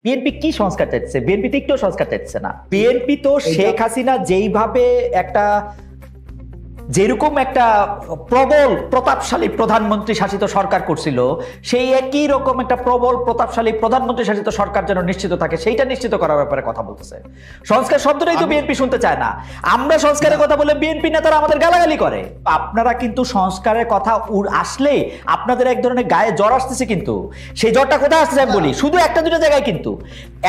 BNP কি সংস্কার চাইছে? বিএনপি তো একটু সংস্কার চাইছে না। বিএনপি তো শেখ হাসিনা যেইভাবে একটা যেরকম একটা প্রবল প্রতাপশালী প্রধানমন্ত্রী শাসিত সরকার করছিল, সেই একই রকম একটা প্রবল প্রতাপশালী প্রধানমন্ত্রী শাসিত সরকার যেন নিশ্চিত থাকে, সেইটা নিশ্চিত করার ব্যাপারে কথা বলতেছে। সংস্কার শব্দটাই তো বিএনপি শুনতে চায় না। আমরা সংস্কারের কথা বলে বিএনপি নেতারা আমাদের গালাগালি করে। আপনারা কিন্তু সংস্কারের কথা আসলে আপনাদের এক ধরনের গায়ে জ্বর আসতেছে, কিন্তু সেই জ্বরটা কোথায় আসতেছে আমি বলি, শুধু একটা দুটো জায়গায়। কিন্তু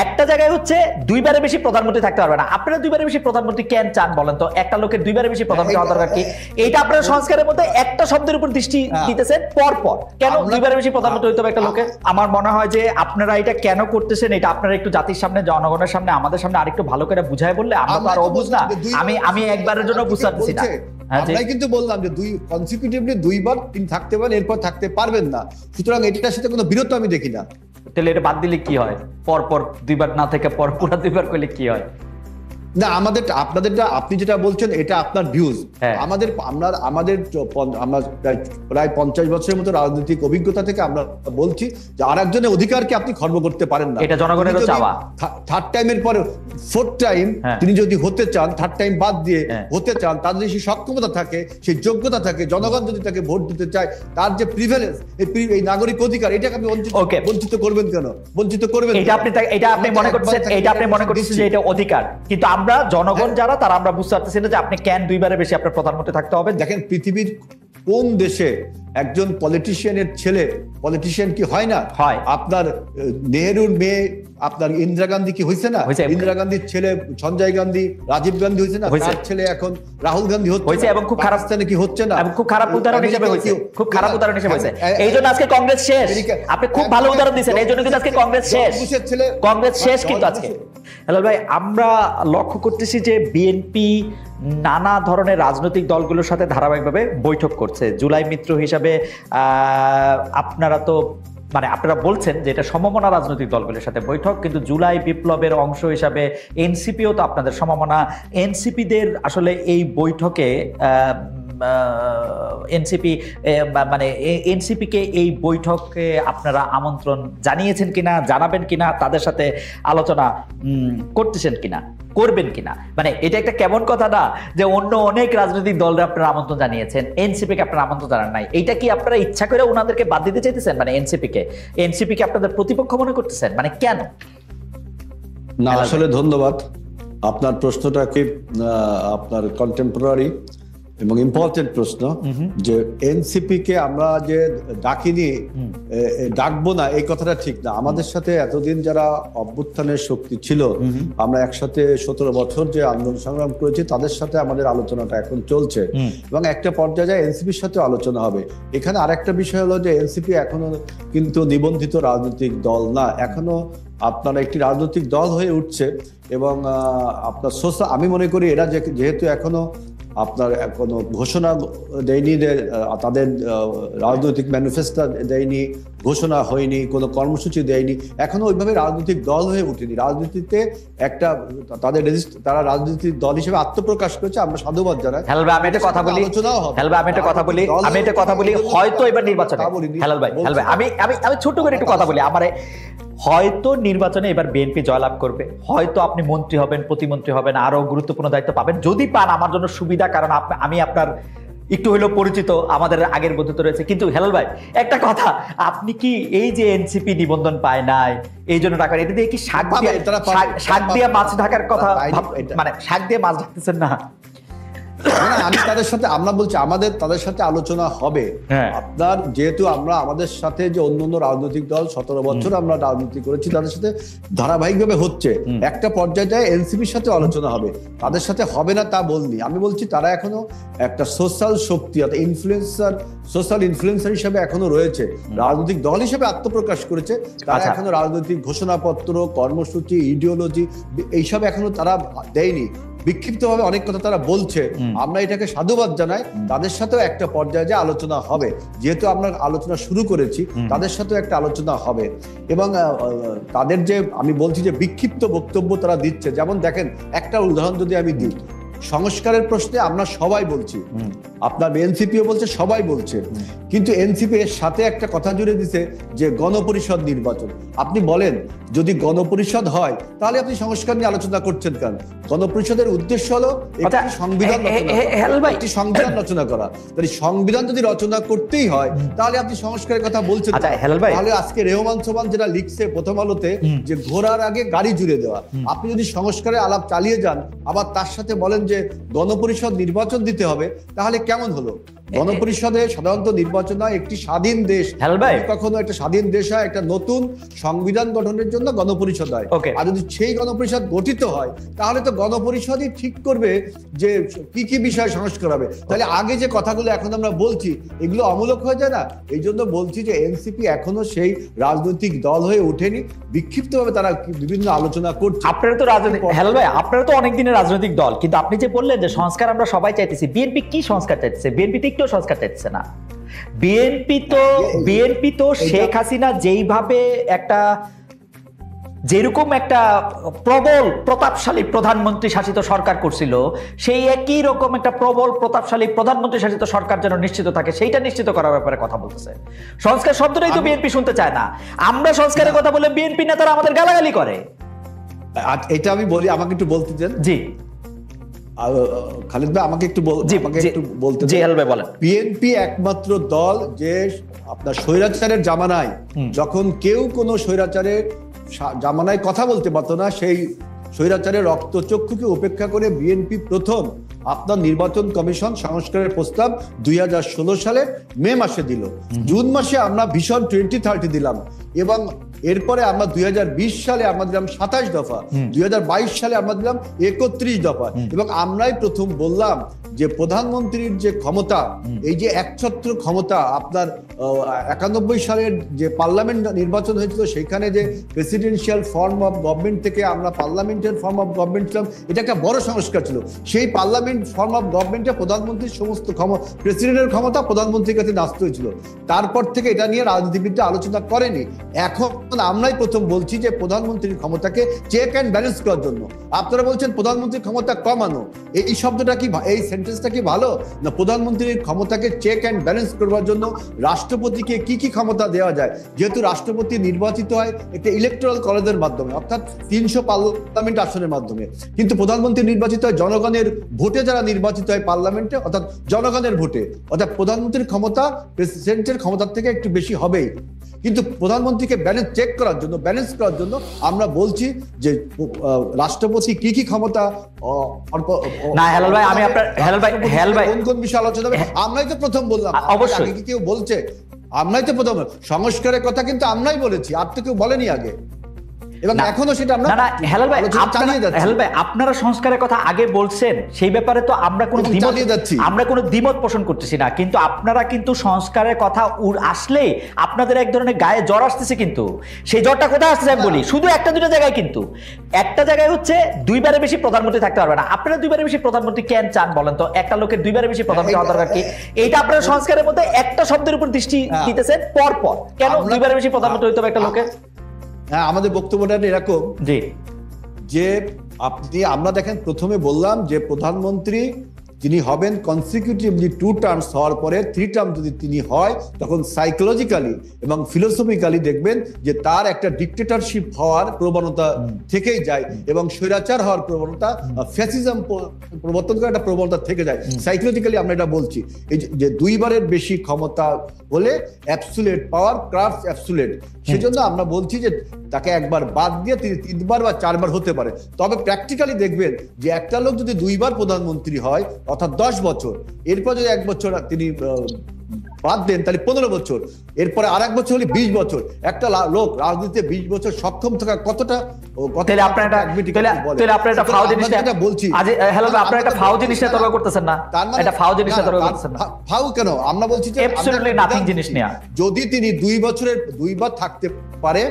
একটা জায়গায় হচ্ছে দুইবারের বেশি প্রধানমন্ত্রী থাকতে পারবে না। আপনারা দুইবারের বেশি প্রধানমন্ত্রী কেন চান বলেন তো? একটা লোকের দুইবারের বেশি প্রধানমন্ত্রী হওয়া দরকার কি? এইটা আপনারা সংস্কারের মধ্যে একটা শব্দের উপর দৃষ্টি দিতেছেন পরপর। কেন দুইবারের বেশি প্রধানমন্ত্রী হইতে হবে একটা লোকের? আমার মনে হয় যে আপনারা এটা কেন করতেছেন, এটা আপনারা একটু জাতির সামনে, জনগণের সামনে, আমাদের সামনে আরেকটু ভালো করে বুঝায় বললে আমরা তো আর অবুঝ না। আমি একবারের জন্য বুঝতে পারছি না। আমরাই কিন্তু বললাম যে কনসিকিউটিভলি দুইবার তিনি থাকতে পারেন, এরপর থাকতে পারবেন না। সুতরাং এটার সাথে কোনো বিরোধ আমি দেখি না। তাহলে এটা বাদ দিলে কি হয়? পরপর দুইবার না থেকে পুরা দুইবার করলে কি হয়? না, আপনাদেরটা আপনি যেটা বলছেন এটা আপনার ভিউজ। আমরা প্রায় 50 বছরের মতো রাজনৈতিক অভিজ্ঞতা থেকে আমরা বলছি যে আরেকজনের অধিকারকে আপনি খর্ব করতে পারেন না। এটা জনগণের চাওয়া। থার্ড টাইমের পরে ফোর্থ টাইম তিনি যদি হতে চান, থার্ড টাইম বাদ দিয়ে হতে চান, তার যদি সেই সক্ষমতা থাকে, সেই যোগ্যতা থাকে, জনগণ যদি তাকে ভোট দিতে চায়, তার যে প্রিভিলেজ, এই নাগরিক অধিকার, এটাকে আপনি বঞ্চিত করবেন কেন? বঞ্চিত করবেন এটা আপনি মনে করছেন যে এটা অধিকার, কিন্তু আমরা জনগণ যারা তারা আমরা বুঝতে পারতেছি না যে আপনি কেন দুইবারের বেশি আপনার প্রধানমন্ত্রী থাকতে হবে। দেখেন, পৃথিবীর কোন দেশে একজন পলিটিশিয়ানের ছেলে পলিটিশিয়ান কি হয় না? হয়। আপনার নেহেরুর মেয়ে আপনার ইন্দিরা গান্ধী কি হয়েছে না? ইন্দিরা গান্ধীর ছেলে সঞ্জয় গান্ধী, রাজীব গান্ধী হয়েছে না? তার ছেলে এখন রাহুল গান্ধী হচ্ছে, এবং খুব খারাপ স্থানে কি হচ্ছে না? খুব খারাপ উদাহরণ হিসেবে হয়েছে, খুব খারাপ উদাহরণ হিসেবে হয়েছে। এই জন্য আজকে কংগ্রেস শেষ। আপনি খুব ভালো উদাহরণ দিয়েছেন, এই জন্য কিন্তু আজকে কংগ্রেস শেষ। কংগ্রেস শেষ কিন্তু আজকে। হ্যালো ভাই, আমরা লক্ষ্য করতেছি যে বিএনপি নানা ধরনের রাজনৈতিক দলগুলোর সাথে ধারাবাহিকভাবে বৈঠক করছে। জুলাই মিত্র হিসাবে আপনারা তো আপনারা বলছেন যে এটা সমমনা রাজনৈতিক দলগুলোর সাথে বৈঠক, কিন্তু জুলাই বিপ্লবের অংশ হিসাবে এনসিপিও তো আপনাদের সমমনা। এনসিপিদের আসলে এই বৈঠকে এনসিপিকে এই বৈঠকে আপনারা আমন্ত্রণ জানিয়েছেন কিনা, জানাবেন কিনা, তাদের সাথে আলোচনা করতেছেন কিনা, করবেন কিনা? এটা একটা কেমন কথা না যে অন্য অনেক রাজনৈতিক দলরা আপনারা আমন্ত্রণ জানিয়েছেন, এনসিপিকে আপনারা আমন্ত্রণ জানান নাই। এইটা কি আপনারা ইচ্ছা করে ওনাদেরকে বাদ দিতে চাইতেছেন? এনসিপিকে আপনাদের প্রতিপক্ষ মনে করতেছেন? কেন? না, আসলে ধন্যবাদ। আপনার প্রশ্নটা খুব আপনার কন্টেম্পোরারি এবং ইম্পর্টেন্ট প্রশ্ন, যে এনসিপি কে আমরা যে ডাকিনি, ডাকবো না, এই কথাটা ঠিক না। আমাদের সাথে এতদিন যারা অভ্যুত্থানের শক্তি ছিল, আমরা একসাথে 17 বছর যে আন্দোলন সংগ্রাম করেছি, তাদের সাথে আমাদের আলোচনাটা এখন চলছে, এবং একটা পর্যায়ে এনসিপির সাথে আলোচনা হবে। এখানে আরেকটা বিষয় হলো যে এনসিপি এখনো কিন্তু নিবন্ধিত রাজনৈতিক দল না, এখনো আপনার একটি রাজনৈতিক দল হয়ে উঠছে। এবং আপনার আমি মনে করি এরা যেহেতু এখনো আপনার কোনো ঘোষণা দেয়নি, তাদের রাজনৈতিক ম্যানিফেস্টো দেয়নি, ঘোষণা হয়নি, কোনো কর্মসূচি দেয়নি, এখনো ওইভাবে রাজনৈতিক দল হয়ে উঠেনি। রাজনীতিতে তারা রাজনৈতিক দল হিসেবে আত্মপ্রকাশ করেছে, আমরা সাধুবাদ জানাই। আমি একটা কথা বলি, হয়তো এবার নির্বাচনে আমি ছোট করে একটু কথা বলি, হয়তো নির্বাচনে এবার বিএনপি জয়লাভ করবে, হয়তো আপনি মন্ত্রী হবেন, প্রতিমন্ত্রী হবেন, আরো গুরুত্বপূর্ণ দায়িত্ব পাবেন। যদি পান আমার জন্য সুবিধা, কারণ আমি আপনার একটু হলেও পরিচিত, আমাদের আগের বন্ধুত্ব রয়েছে। কিন্তু হেলাল ভাই, একটা কথা, আপনি কি এই যে এনসিপি নিবন্ধন পায় নাই এই জন্য টাকা, এটা দিয়ে কি শাক দিয়ে মাছ ঢাকার কথা, শাক দিয়ে মাছ ঢাকতেছেন না? আমি তাদের সাথে, আমরা বলছি আমাদের তাদের সাথে আলোচনা হবে। আপনার যেহেতু আমরা আমাদের সাথে যে অন্যান্য রাজনৈতিক দল 17 বছর আমরা রাজনীতি করেছি, তাদের সাথে ধারাবাহিকভাবে হচ্ছে, একটা পর্যায়ে এনসিপির সাথে আলোচনা হবে। তাদের সাথে হবে না তা বলনি, আমি বলছি তারা এখনো একটা সোশ্যাল শক্তি, সোশ্যাল ইনফ্লুয়েন্সার হিসেবে এখনো রয়েছে, রাজনৈতিক দল হিসেবে আত্মপ্রকাশ করেছে। তারা এখনো রাজনৈতিক ঘোষণাপত্র, কর্মসূচি, ইডিওলজি এইসব এখনো তারা দেয়নি। বিক্ষিপ্তভাবে অনেক কথা তারা বলছে, আমরা এটাকে সাধুবাদ জানাই। তাদের সাথেও একটা পর্যায়ে যে আলোচনা হবে, যেহেতু আমরা আলোচনা শুরু করেছি, তাদের সাথেও একটা আলোচনা হবে। এবং তাদের যে আমি বলছি যে বিক্ষিপ্ত বক্তব্য তারা দিচ্ছে, যেমন দেখেন একটা উদাহরণ যদি আমি দিই, সংস্কারের প্রশ্নে আমরা সবাই বলছি, আপনার এনসিপিও বলছে, সবাই বলছে, কিন্তু এনসিপি এর সাথে একটা কথা জুড়ে দিছে যে গণপরিষদ নির্বাচন। আপনি বলেন যদি গণপরিষদ হয় তাহলে আপনি সংস্কার নিয়ে আলোচনা করছেন কেন? গণপরিষদের উদ্দেশ্য হলো একটি সংবিধান একটি সংবিধান রচনা করা। তাহলে সংবিধান যদি রচনা করতেই হয় তাহলে আপনি সংস্কারের কথা বলছেন। তাহলে আজকে রেহমান সোমান যেটা লিখছে প্রথম আলোতে যে ঘোড়ার আগে গাড়ি জুড়ে দেওয়া, আপনি যদি সংস্কারের আলাপ চালিয়ে যান আবার তার সাথে বলেন যে গণপরিষদ নির্বাচন দিতে হবে, তাহলে কেমন হলো? গণপরিষদে সাধারণত নির্বাচন হয় একটি স্বাধীন দেশ, কখনো একটা স্বাধীন দেশ হয় একটা নতুন সংবিধান গঠনের জন্য গণপরিষদ হয়। আর যদি সেই গণপরিষদ গঠিত হয় তাহলে তো গণপরিষদই ঠিক করবে যে কি কি বিষয় সংস্কার হবে। তাহলে আগে যে কথাগুলো এখন আমরা বলছি এগুলো অমূলক হয়ে যায় না? এই জন্য বলছি যে এনসিপি এখনো সেই রাজনৈতিক দল হয়ে ওঠেনি, বিক্ষিপ্তভাবে তারা বিভিন্ন আলোচনা করছে। আপনারা তো রাজনৈতিক আপনারা তো অনেকদিনের রাজনৈতিক দল, কিন্তু আপনি যে বললেন যে সংস্কার আমরা সবাই চাইতেছি, বিএনপি কি সংস্কার চাইতেছে? বিএনপি একটু সংস্কার চাইছে না। বিএনপি তো শেখ হাসিনা যেইভাবে একটা যেরকম একটা প্রবল প্রতাপশালী প্রধানমন্ত্রী শাসিত সরকার করছিল, সেই একই রকম একটা প্রবল প্রতাপশালী প্রধানমন্ত্রী শাসিত সরকার যেন নিশ্চিত থাকে সেইটা নিশ্চিত করার ব্যাপারে কথা বলতেছে। সংস্কার শব্দটাই তো বিএনপি শুনতে চায় না। আমরা সংস্কারের কথা বলে বিএনপি নেতারা আমাদের গালাগালি করে। এটা আমি বলি, আমাকে একটু বলতে দেন। জি খালিদ ভাই, আমাকে একটু বলতে বলেন। বিএনপি একমাত্র দল যে আপনার স্বৈরাচারের জামানায়, যখন কেউ কোনো স্বৈরাচারের জামানায় কথা বলতে পারতো না, সেই স্বৈরাচারের রক্তচক্ষুকে উপেক্ষা করে বিএনপি প্রথম আপনার নির্বাচন কমিশন সংস্কারের প্রস্তাব 2016 সালে মে মাসে দিল। জুন মাসে আমরা ভিশন 2030 দিলাম, এবং এরপরে আমরা 2020 সালে আমরা দিলাম 27 দফা, 2022 সালে আমরা দিলাম 31 দফা, এবং আমরাই প্রথম বললাম যে প্রধানমন্ত্রীর যে ক্ষমতা, এই যে একছত্র ক্ষমতা, আপনার 91 সালের যে পার্লামেন্ট নির্বাচন হয়েছিল সেখানে যে প্রেসিডেন্সিয়াল ফর্ম অফ গভর্নমেন্ট থেকে আমরা পার্লামেন্টের ফর্ম অফ গভর্নমেন্ট ছিলাম, এটা একটা বড় সংস্কার ছিল। সেই পার্লামেন্ট ফর্ম অফ গভর্নমেন্টে প্রধানমন্ত্রীর সমস্ত প্রেসিডেন্টের ক্ষমতা প্রধানমন্ত্রীর কাছে ন্যস্ত হয়েছিল। তারপর থেকে এটা নিয়ে রাজনীতিবিদরা আলোচনা করেনি। এখন আমরাই প্রথম বলছি যে প্রধানমন্ত্রীর ক্ষমতাকে চেক অ্যান্ড ব্যালেন্স করার জন্য। আপনারা বলছেন প্রধানমন্ত্রীর ক্ষমতা কমানো, এই শব্দটা কি, এই সেন্টেন্সটা কি ভালো না? প্রধানমন্ত্রীর ক্ষমতাকে চেক অ্যান্ড ব্যালেন্স করবার জন্য রাষ্ট্রপতিকে কি কি ক্ষমতা দেওয়া যায়, যেহেতু রাষ্ট্রপতি নির্বাচিত হয় একটা ইলেকট্রাল কলেজের মাধ্যমে, অর্থাৎ 300 পার্লামেন্ট আসনের মাধ্যমে, কিন্তু প্রধানমন্ত্রী নির্বাচিত হয় জনগণের ভোটে, যারা নির্বাচিত হয় পার্লামেন্টে, অর্থাৎ জনগণের ভোটে। অর্থাৎ প্রধানমন্ত্রীর ক্ষমতা প্রেসিডেন্টের ক্ষমতার থেকে একটু বেশি হবেই, কিন্তু প্রধানমন্ত্রীকে ব্যালেন্স করার জন্য আমরা বলছি যে রাষ্ট্রপতি কি কি ক্ষমতা কোন বিষয়ে আলোচনা হবে, আমরাই তো প্রথম বললাম। অবশ্যই কি কেউ বলছে? আমরাই তো প্রথম সংস্কারের কথা কিন্তু আমরাই বলেছি, আর তো কেউ বলেনি আগে, এবং এখনো সেটা আমরা আপনারা সংস্কারের কথা আগে বলছেন, সেই ব্যাপারে তো আমরা কোনো দ্বিমত পোষণ করতেছি না, কিন্তু আপনারা কিন্তু সংস্কারের কথা আসলে আপনাদের এক ধরনের গায়ে জ্বর আসতেছে। কিন্তু সেই জ্বরটা কোথায় আসতেছে আমি বলি, শুধু একটা দুটো জায়গায়। কিন্তু একটা জায়গায় হচ্ছে দুইবারের বেশি প্রধানমন্ত্রী থাকতে পারবে না। আপনারা দুইবারের বেশি প্রধানমন্ত্রী কেন চান বলেন তো? একটা লোকের দুইবারের বেশি প্রধানমন্ত্রী হওয়া দরকার কি? এইটা আপনারা সংস্কারের মধ্যে একটা শব্দের উপর দৃষ্টি দিতেছেন পরপর। কেন দুইবারের বেশি প্রধানমন্ত্রী হইতে হবে একটা লোকের? হ্যাঁ, আমাদের বক্তব্যটা এরকম যে আমরা দেখেন প্রথমে বললাম যে প্রধানমন্ত্রী যিনি হবেন কনসিকিউটিভলি 2 টার্মস হওয়ার পরে 3 টার্ম যদি তিনি হয়, তখন সাইকোলজিক্যালি এবং ফিলোসফিক্যালি দেখবেন যে তার একটা ডিক্টেটরশিপ হওয়ার প্রবণতা থেকেই যায়, এবং স্বৈরাচার হওয়ার প্রবণতা, ফ্যাসিজম প্রবর্তন করার একটা প্রবণতা থেকে যায়। সাইকোলজিক্যালি আমরা এটা বলছি, এই যে দুইবারের বেশি ক্ষমতা হলে অ্যাবসুলেট পাওয়ার ক্রাফটস অ্যাবসুলেট, সেজন্য আমরা বলছি যে তাকে একবার বাদ দিয়ে তিনি 3 বার বা 4 বার হতে পারে। তবে প্র্যাকটিক্যালি দেখবেন যে একটা লোক যদি 2 বার প্রধানমন্ত্রী হয়, অর্থাৎ 10 বছর, এরপর যদি 1 বছর তিনি বাদ দেন তাহলে 15 বছর, এরপরে আর 1 বছর হলে 20 বছর। একটা লোক রাজনীতিতে 20 বছর সক্ষম থাকা কতটা ফাউ কেন? আমরা বলছি যদি তিনি 2 বছরের 2 বার থাকতে পারে,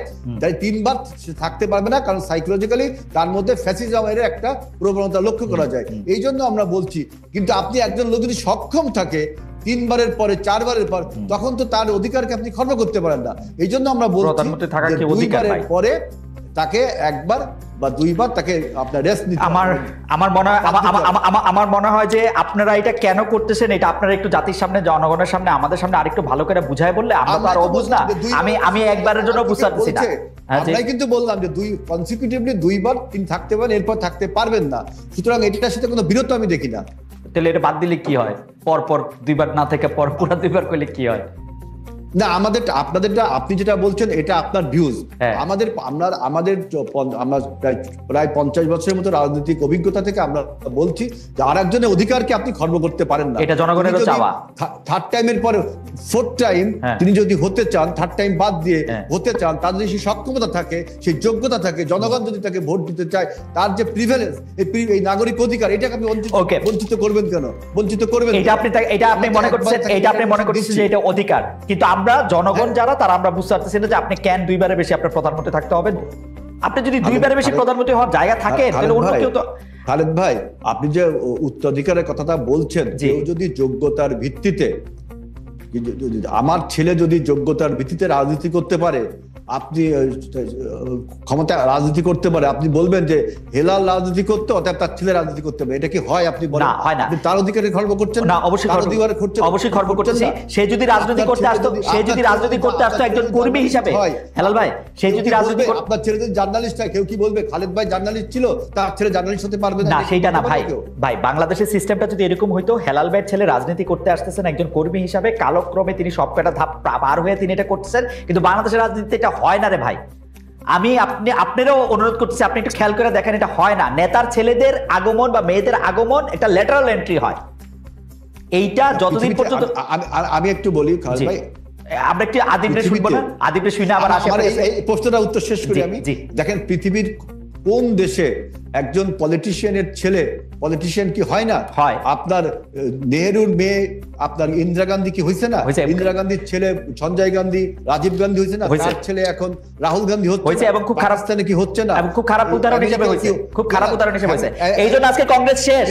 তাই 3 বার থাকতে পারবে না, কারণ সাইকোলজিক্যালি তার মধ্যে ফ্যাসিজমের একটা প্রবণতা লক্ষ্য করা যায়। এই জন্য আমরা বলছি, কিন্তু আপনি একজন লোক যদি সক্ষম থাকে 3 বারের পরে 4 বারের পর, তখন তো তার অধিকারকে আপনি খর্ব করতে পারেন না। এই জন্য আমরা বলছি 2 বারের পরে তাকে একবার বা দুইবার তাকে আপনার রেস্ট নিতে আমার মনে হয় যে আপনারা এটা কেন করতেছেন, এটা আপনারা একটু জাতির সামনে, জনগণের সামনে, আমাদের সামনে আরেকটু ভালো করে বুঝায় বললে আমরা তো আর অবুঝ না। আমি একবারের জন্য বুঝতে পারছি না। আমরাই কিন্তু বললাম যে কনসিকিউটিভলি দুইবার তিনি থাকতে পারেন, এরপর থাকতে পারবেন না। সুতরাং এটার সাথে কোনো বিরোধ আমি দেখি না। তাহলে এটা বাদ দিলে কি হয়? পর দুইবার না থেকে পর পুরা দুইবার করলে কি হয়? না, আপনাদেরটা আপনি যেটা বলছেন এটা আপনার ভিউজ। আমাদের আমরা প্রায় 50 বছরের মতো রাজনৈতিক অভিজ্ঞতা থেকে আমরা বলছি যে আরেকজনের অধিকারকে আপনি খর্ব করতে পারেন না। এটা জনগণেরও চাওয়া। থার্ড টাইমের পরে ফোর্থ টাইম তিনি যদি হতে চান, থার্ড টাইম বাদ দিয়ে হতে চান, তার যদি সেই সক্ষমতা থাকে, সেই যোগ্যতা থাকে, জনগণ যদি তাকে ভোট দিতে চায়, তার যে প্রিভিলেজ, এই নাগরিক অধিকার, এটাকে আপনি বঞ্চিত করবেন কেন? বঞ্চিত করবেন এটা আপনি মনে করছেন যে এটা অধিকার, কিন্তু আমরা জনগণ যারা তারা আমরা বুঝতে পারতেছি না যে আপনি কেন দুইবারের বেশি আপনার প্রধানমন্ত্রী থাকতে হবে। আপনি যদি দুইবারের বেশি প্রধানমন্ত্রী হওয়ার জায়গা থাকে তাহলে অন্য কেউ তো। খালেদ ভাই, আপনি যে উত্তরাধিকারের কথাটা বলছেন, কেউ যদি যোগ্যতার ভিত্তিতে, আমার ছেলে যদি যোগ্যতার ভিত্তিতে রাজনীতি করতে পারে, আপনি ক্ষমতা রাজনীতি করতে পারে, আপনি বলবেন যে হেলাল রাজনীতি করতে, অর্থাৎ তার ছেলে রাজনীতি করতে পারে। এটা কি হয়? আপনি বলেন আপনি তার অধিকারে খর্ব করছেন না? অবশ্যই খর্ব করতেছি। সে যদি রাজনীতি করতে আসতো একজন কর্মী হিসাবে, হেলাল ভাই, সে যদি রাজনীতি, আপনার ছেলে যদি জার্নালিস্ট হয়, কেউ কি বলবে খালেদ ভাই জার্নালিস্ট ছিল, তার ছেলে জার্নালিস্ট হতে পারবে না? সেইটা না ভাই, বাংলাদেশের সিস্টেমটা যদি এরকম হইতো, হেলাল ভাইয়ের ছেলে রাজনীতি করতে আসতেছেন একজন কর্মী হিসাবে, কালক্রমে তিনি সব কটা ধাপ পার হয়ে তিনি এটা করতেছেন, কিন্তু বাংলাদেশের রাজনীতিতে এটা হয় না রে ভাই। আপনারও অনুরোধ করতেছি, আপনি একটু খেয়াল করে দেখেন, এটা হয় না। নেতার ছেলেদের আগমন বা মেয়েদের আগমন একটা ল্যাটারাল এন্ট্রি হয়। এইটা যতদিন পর্যন্ত, আমি একটু বলি খালেদ ভাই, আমরা একটু আদিবরে শুনবো না? আদিবরে শুনে আবার এই প্রশ্নটা উত্তর শেষ করি আমি। দেখেন, পৃথিবীর কোন দেশে একজন পলিটিশিয়ানের ছেলে পলিটিশিয়ান কি হয় না? হয়। আপনার নেহেরুর মেয়ে আপনার ইন্দিরা গান্ধী কি হয়েছে না? ইন্দিরা গান্ধীর ছেলে সঞ্জয় গান্ধী, রাজীব গান্ধী হয়েছে না? তার ছেলে এখন রাহুল গান্ধী হচ্ছে, এবং খুব খারাপ স্থানে কি হচ্ছে না? খুব খারাপ উদাহরণ হিসেবে হয়েছে, খুব খারাপ উদাহরণ হিসেবে হয়েছে। এই জন্য আজকে কংগ্রেস শেষ।